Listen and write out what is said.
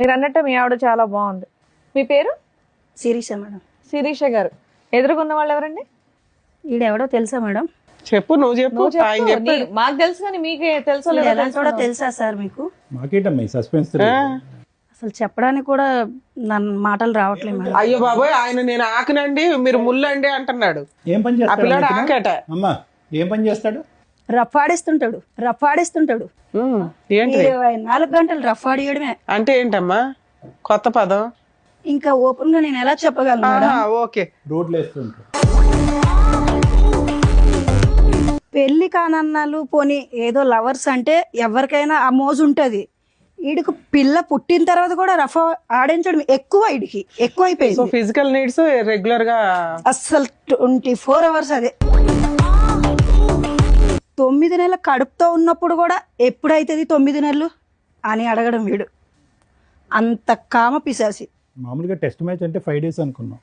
మీరు అన్నట్టు మీ ఆవిడ చాలా బాగుంది. మీ పేరు? శిరీష మేడం. శిరీష గారు. ఎదురుకున్న వాళ్ళు ఎవరండి? ఈడెవడో తెలుసా మేడం? చెప్పు, నువ్వు చెప్పు. ఆయన చెప్పాడు. మాకు తెలుసు కానీ మీకే తెలుసో లేదో ఎలా కూడా తెలుసా సార్ మీకు? మాకేటమ్మా ఈ సస్పెన్స్ అసలు చెప్పడానికి కూడా నన్ను మాటలు రావట్లేదు మేడం. అయ్యో బాబోయ్, ఆయన నేను ఆకనండి మీరు ముల్లండి అంటున్నాడు. ఏం పని ఆ పిల్లాడు చేస్తాడు ఆకట. అమ్మా? ఏం పని చేస్తాడు? రఫాడిస్తుంటాడు. ఏంటి 24 గంటలు రఫాడియడమే. అంటే ఏంటమ్మా కొత్త పదం? ఇంకా ఓపెన్ గా నేను ఎలా చెప్పగలను మేడం? ఓకే. రోడ్లు వేస్తుంటాడు. పెళ్లి కానన్నాలు పోనీ ఏదో లవర్స్ అంటే ఎవరికైనా ఆ మోజు ఉంటది. వీడికి పిల్ల పుట్టిన తర్వాత కూడా రఫా ఆడించడం ఎక్కువ, వీడికి సో ఎక్కువైపోయింది. ఫిజికల్ నీడ్స్ రెగ్యులర్ గా అస్సలు 24 hours అదే. 9 నెలల కడుపుతో ఉన్నప్పుడు కూడా ఎప్పుడైతుంది 9 నెలలు అని అడగడం వీడు. అంత కామ పిశాసి. మామూలుగా టెస్ట్ మ్యాచ్ అంటే 5 days అనుకున్నాం.